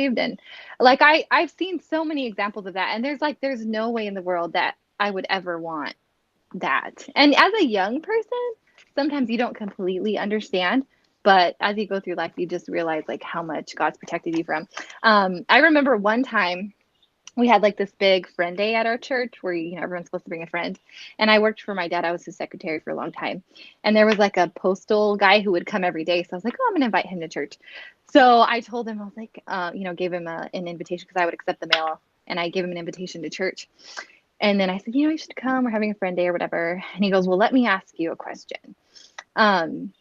saved. And like, I've seen so many examples of that. And there's no way in the world that I would ever want that. And as a young person, sometimes you don't completely understand, but as you go through life, you just realize like how much God's protected you from. I remember one time we had like this big friend day at our church where everyone's supposed to bring a friend, and I worked for my dad. I was his secretary for a long time, and there was like a postal guy who would come every day. So I was like, oh, I'm gonna invite him to church. So I told him, I was like, gave him an invitation because I would accept the mail, and I gave him an invitation to church. And then I said, you should come. We're having a friend day or whatever. And he goes, well, let me ask you a question. Um,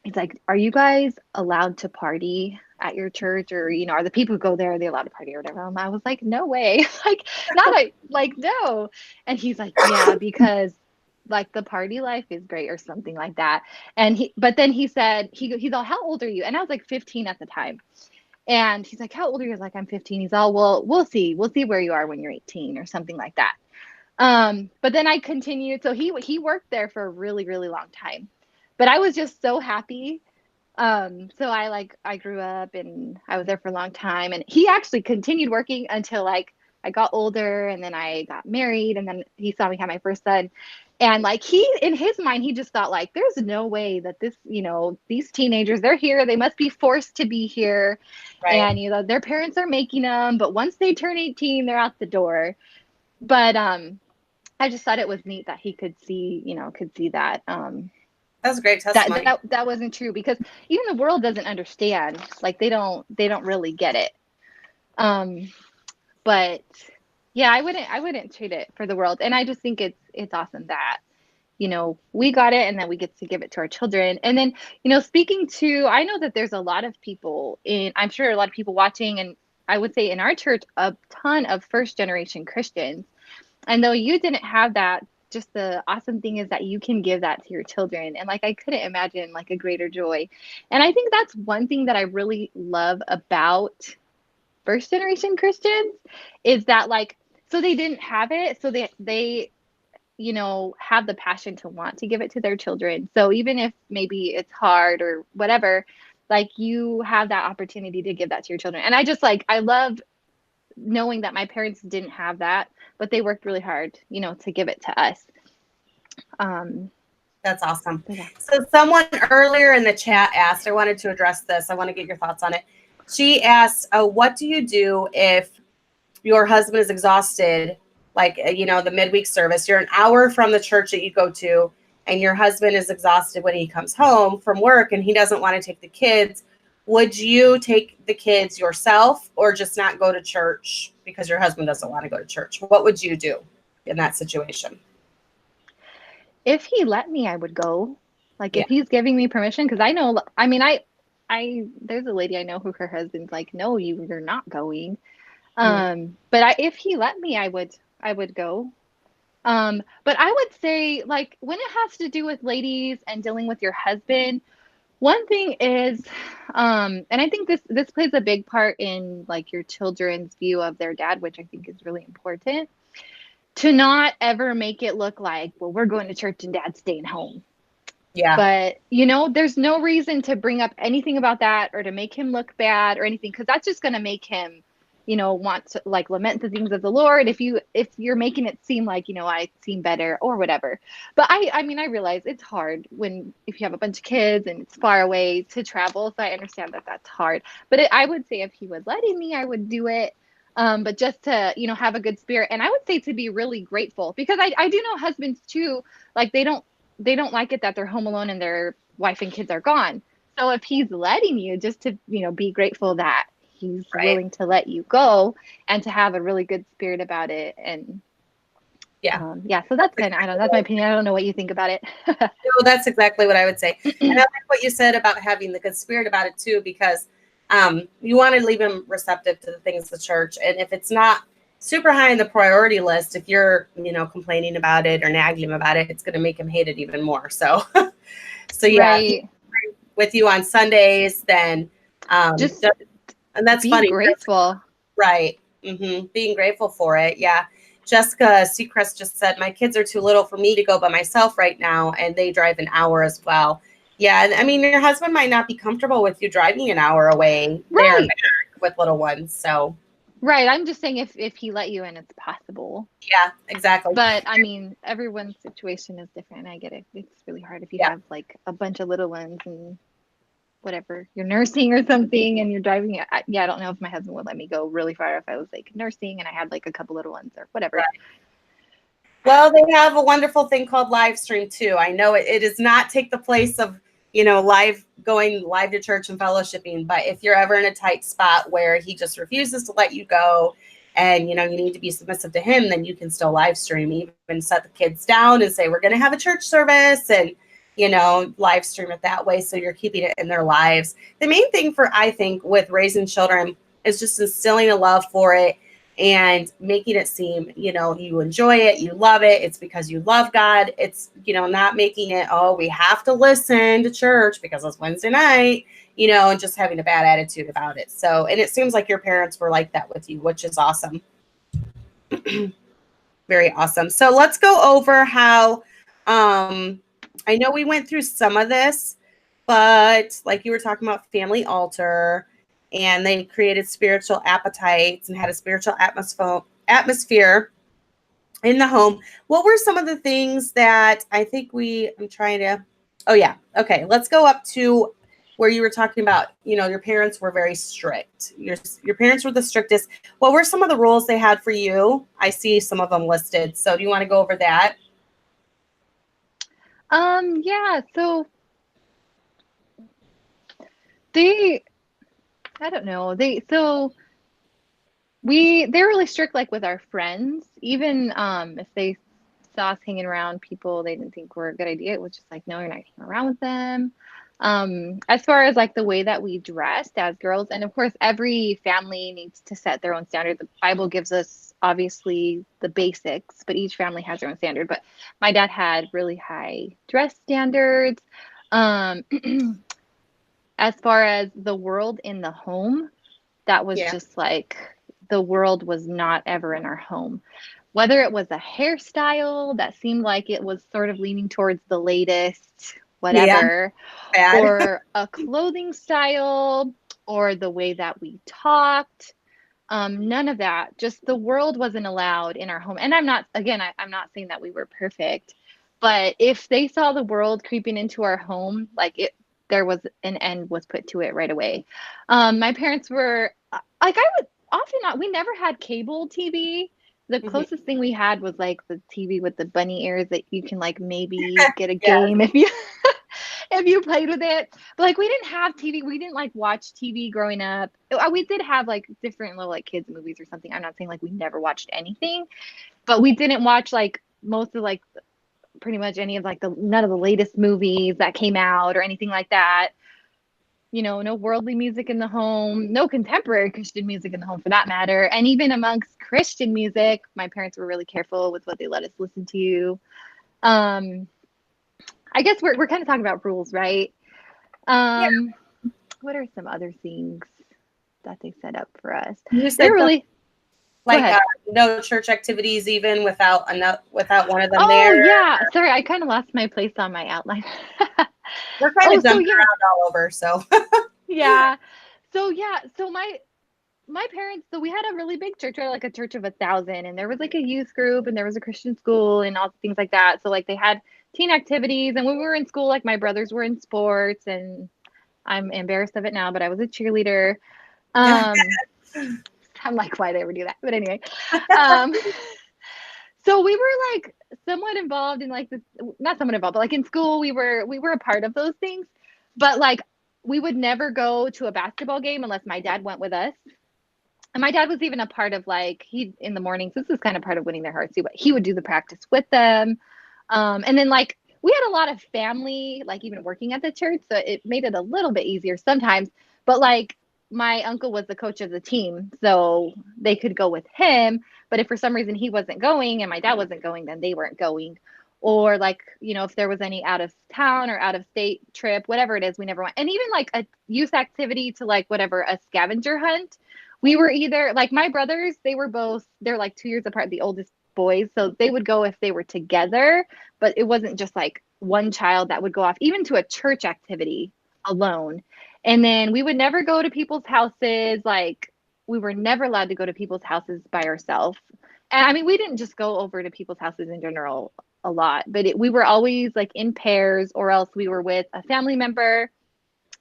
He's like, are you guys allowed to party at your church? Or, are the people who go there, are they allowed to party or whatever? And I was like, no way. No. And he's like, yeah, because like the party life is great or something like that. But then he said, he's all, how old are you? And I was like 15 at the time. And he's like, how old are you? I was like, I'm 15. He's all, well, we'll see where you are when you're 18 or something like that. But then I continued. So he worked there for a really, really long time. But I was just so happy. So I grew up and I was there for a long time, and he actually continued working until like I got older, and then I got married, and then he saw me have my first son. And like in his mind, he just thought like, there's no way that these teenagers, they're here, they must be forced to be here. Right. And their parents are making them, but once they turn 18, they're out the door. But I just thought it was neat that he could see that That was a great testimony. that wasn't true, because even the world doesn't understand. Like they don't really get it. But yeah, I wouldn't trade it for the world. And I just think it's awesome that we got it, and then we get to give it to our children. And then speaking to, I know that there's a lot of people I'm sure a lot of people watching, and I would say in our church a ton of first generation Christians. And though you didn't have that, just the awesome thing is that you can give that to your children. And like, I couldn't imagine like a greater joy. And I think that's one thing that I really love about first generation Christians is that like, so they didn't have it. So they have the passion to want to give it to their children. So even if maybe it's hard or whatever, like you have that opportunity to give that to your children. And I love knowing that my parents didn't have that, but they worked really hard, to give it to us. That's awesome. Yeah. So someone earlier in the chat asked, I wanted to address this. I want to get your thoughts on it. She asked, what do you do if your husband is exhausted? Like, the midweek service, you're an hour from the church that you go to, and your husband is exhausted when he comes home from work and he doesn't want to take the kids. Would you take the kids yourself or just not go to church because your husband doesn't want to go to church? What would you do in that situation? If he let me, I would go. Like, if he's giving me permission, because I know, I mean, there's a lady I know who her husband's like, no, you're not going. But if he let me, I would go. But I would say, like, when it has to do with ladies and dealing with your husband, one thing is, and I think this plays a big part in like your children's view of their dad, which I think is really important, to not ever make it look like, well, we're going to church and dad's staying home. Yeah. But, there's no reason to bring up anything about that or to make him look bad or anything, because that's just going to make him, want to like lament the things of the Lord if you're making it seem like, I seem better or whatever. But I mean, I realize it's hard if you have a bunch of kids and it's far away to travel. So I understand that that's hard. But I would say if he was letting me, I would do it. But just to, have a good spirit. And I would say to be really grateful, because I do know husbands too, like they don't like it that they're home alone and their wife and kids are gone. So if he's letting you, just to, be grateful that he's willing to let you go and to have a really good spirit about it. And so that's kind of, that's my opinion. I don't know what you think about it. No, that's exactly what I would say. And I like what you said about having the good spirit about it too, because you want to leave him receptive to the things of the church. And if it's not super high in the priority list, if you're, complaining about it or nagging him about it, it's going to make him hate it even more. So, Right. With you on Sundays, then and that's be funny. Grateful. Right. Mm-hmm. Being grateful for it. Yeah. Jessica Seacrest just said, my kids are too little for me to go by myself right now, and they drive an hour as well. Yeah. And I mean, your husband might not be comfortable with you driving an hour away. Right. with little ones. So Right. I'm just saying if he let you in, it's possible. yeah, exactly. But I mean, everyone's situation is different. I get it. It's really hard if you Yeah. have like a bunch of little ones and whatever, you're nursing or something and you're driving. Yeah, I don't know if my husband would let me go really far if I was like nursing and I had like a couple little ones or whatever. Right. Well, they have a wonderful thing called live stream too. I know it does not take the place of, going live to church and fellowshipping, but if you're ever in a tight spot where he just refuses to let you go and, you need to be submissive to him, then you can still live stream, even set the kids down and say, we're going to have a church service and, live stream it that way. So you're keeping it in their lives. The main thing I think, with raising children is just instilling a love for it and making it seem, you enjoy it, you love it. It's because you love God. It's, not making it, oh, we have to listen to church because it's Wednesday night, and just having a bad attitude about it. So, and it seems like your parents were like that with you, which is awesome. Very awesome. So let's go over how, I know we went through some of this, but like you were talking about family altar, and they created spiritual appetites and had a spiritual atmosphere in the home. What were some of the things that oh yeah. Okay. Let's go up to where you were talking about, your parents were very strict. Your parents were the strictest. What were some of the rules they had for you? I see some of them listed. So do you want to go over that? Yeah, so they I don't know. They're really strict like with our friends. Even if they saw us hanging around people they didn't think were a good idea, it was just like, no, you're not hanging around with them. As far as like the way that we dressed as girls, and of course every family needs to set their own standard. The Bible gives us obviously the basics, but each family has their own standard. But my dad had really high dress standards. Um, as far as the world in the home, that was Yeah. just like the world was not ever in our home. Whether it was a hairstyle that seemed like it was sort of leaning towards the latest, Yeah. whatever, Bad. or a clothing style, or the way that we talked. None of that. Just the world wasn't allowed in our home. And I'm not, again, I'm not saying that we were perfect, but if they saw the world creeping into our home, there was an end was put to it right away. My parents were like, I would often not, we never had cable TV. The Mhm. closest thing we had was like the TV with the bunny ears that you can like maybe get a Yeah. game if you if you played with it. But like we didn't have TV. We didn't like watch TV growing up. We did have like different little like kids movies or something. I'm not saying like we never watched anything, but we didn't watch like most of like pretty much any of like the none of the latest movies that came out or anything like that. No worldly music in the home, no contemporary Christian music in the home for that matter. And even amongst Christian music, my parents were really careful with what they let us listen to. Um, I guess we're kind of talking about rules, right? Yeah. Um, what are some other things that they set up for us? You They're said something really Go like ahead. no church activities, even without one of them Oh there. yeah, sorry, I kind of lost my place on my outline. We're kind Oh, of so jumping yeah, around all over. So yeah, so my parents. So we had a really big church, right? Like a church of 1,000, and there was like a youth group, and there was a Christian school, and all things like that. So like they had teen activities, and when we were in school, like my brothers were in sports, and I'm embarrassed of it now, but I was a cheerleader. Um, I'm like, why they ever do that? But anyway, um, so we were like somewhat involved in like this, not somewhat involved, but like in school, we were a part of those things. But like we would never go to a basketball game unless my dad went with us. And my dad was even a part of like he in the mornings. This is kind of part of winning their hearts too. But he would do the practice with them, and then like we had a lot of family, like even working at the church, so it made it a little bit easier sometimes. But like my uncle was the coach of the team, so they could go with him. But if for some reason he wasn't going and my dad wasn't going, then they weren't going. Or like, if there was any out of town or out of state trip, whatever it is, we never went. And even like a youth activity to like whatever, a scavenger hunt, we were either like my brothers, they're like 2 years apart, the oldest boys. So they would go if they were together, but it wasn't just like one child that would go off, even to a church activity alone. And then we would never go to people's houses. Like we were never allowed to go to people's houses by ourselves. And I mean, we didn't just go over to people's houses in general a lot, but we were always like in pairs, or else we were with a family member.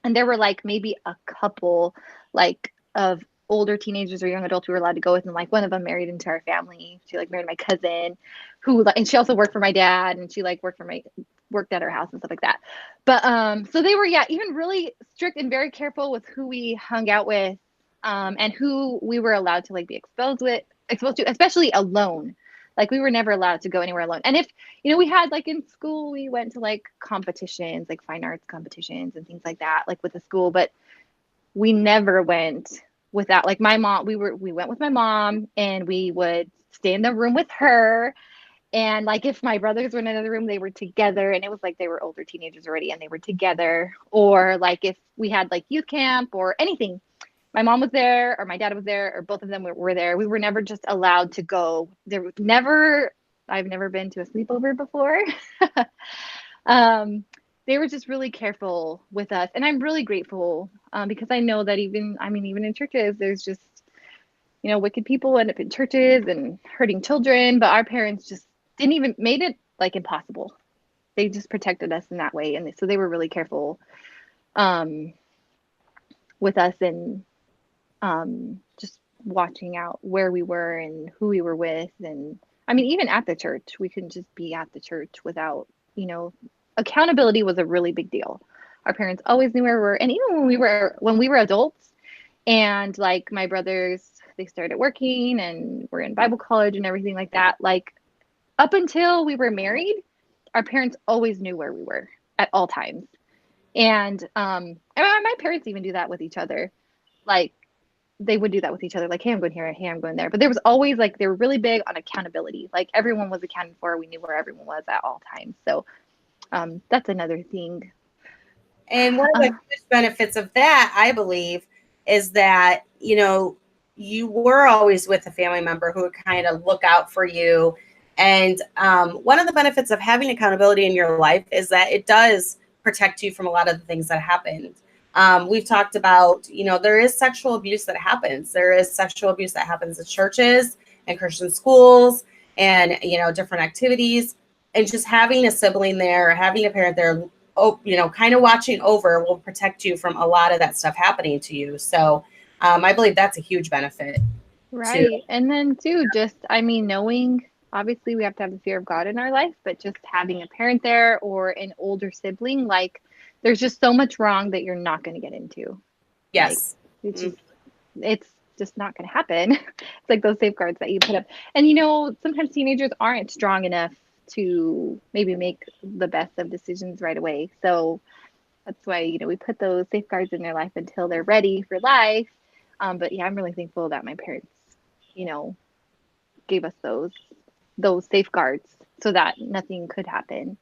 And there were like maybe a couple like of older teenagers or young adults we were allowed to go with, and like one of them married into our family. She like married my cousin, who, and she also worked for my dad, and she like worked at our house and stuff like that. But so they were, yeah, even really strict and very careful with who we hung out with, and who we were allowed to like be exposed to, especially alone. Like we were never allowed to go anywhere alone. And if, we had like in school, we went to like competitions, like fine arts competitions and things like that, like with the school, but we never went without, like, my mom. We went with my mom, and we would stay in the room with her. And like if my brothers were in another room, they were together, and it was like they were older teenagers already and they were together. Or like if we had like youth camp or anything, my mom was there or my dad was there or both of them were there. We were never just allowed to go. There was never, I've never been to a sleepover before. um, they were just really careful with us. And I'm really grateful, because I know that even in churches, there's just, wicked people end up in churches and hurting children. But our parents just didn't even made it like impossible. They just protected us in that way. And so they were really careful, um, with us, and just watching out where we were and who we were with. And I mean, even at the church, we couldn't just be at the church without, accountability was a really big deal. Our parents always knew where we were. And even when we were adults, and like my brothers, they started working and were in Bible college and everything like that. Like up until we were married, our parents always knew where we were at all times. And my parents even do that with each other. Like they would do that with each other, like, hey, I'm going here, hey, I'm going there. But there was always like, they were really big on accountability. Like everyone was accounted for. We knew where everyone was at all times. So that's another thing. And one of the huge benefits of that, I believe, is that, you were always with a family member who would kind of look out for you. And one of the benefits of having accountability in your life is that it does protect you from a lot of the things that happened. We've talked about, there is sexual abuse that happens. There is sexual abuse that happens in churches and Christian schools and, different activities. And just having a sibling there, having a parent there, kind of watching over will protect you from a lot of that stuff happening to you. So I believe that's a huge benefit too. Right. And then too, just, I mean, knowing, obviously we have to have the fear of God in our life, but just having a parent there or an older sibling, like there's just so much wrong that you're not going to get into. Like Yes. it's just not going to happen. It's like those safeguards that you put up. And sometimes teenagers aren't strong enough to maybe make the best of decisions right away. So that's why, we put those safeguards in their life until they're ready for life. But yeah, I'm really thankful that my parents, you know, gave us those safeguards so that nothing could happen.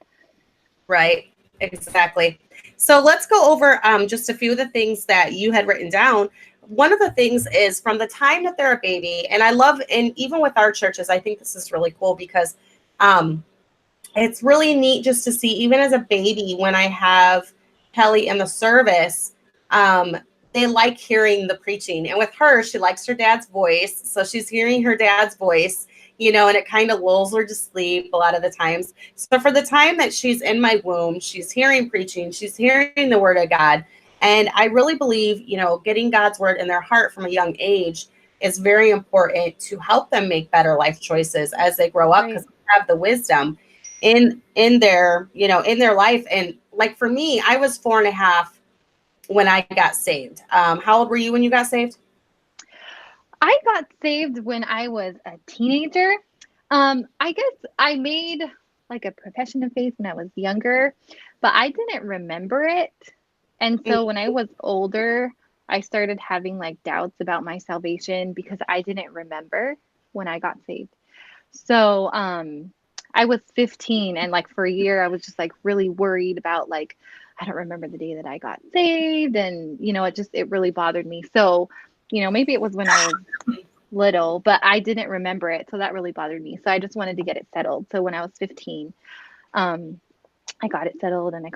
Right. Exactly. So let's go over just a few of the things that you had written down. One of the things is from the time that they're a baby, and I love, and even with our churches, I think this is really cool because it's really neat just to see, even as a baby, when I have Kelly in the service, they like hearing the preaching. And with her, she likes her dad's voice. So she's hearing her dad's voice, and it kind of lulls her to sleep a lot of the times. So for the time that she's in my womb, she's hearing preaching, she's hearing the word of God. And I really believe, getting God's word in their heart from a young age is very important to help them make better life choices as they grow up, because Right. they have the wisdom in their, in their life. And like for me, I was 4.5 when I got saved. How old were you when you got saved? I got saved when I was a teenager. I guess I made like a profession of faith when I was younger, but I didn't remember it. And so when I was older, I started having like doubts about my salvation because I didn't remember when I got saved. So, I was 15, and like for a year I was just like really worried about, like, I don't remember the day that I got saved, and it really bothered me. So, maybe it was when I was little, but I didn't remember it, so that really bothered me. So I just wanted to get it settled. So when I was 15, um I got it settled, and I called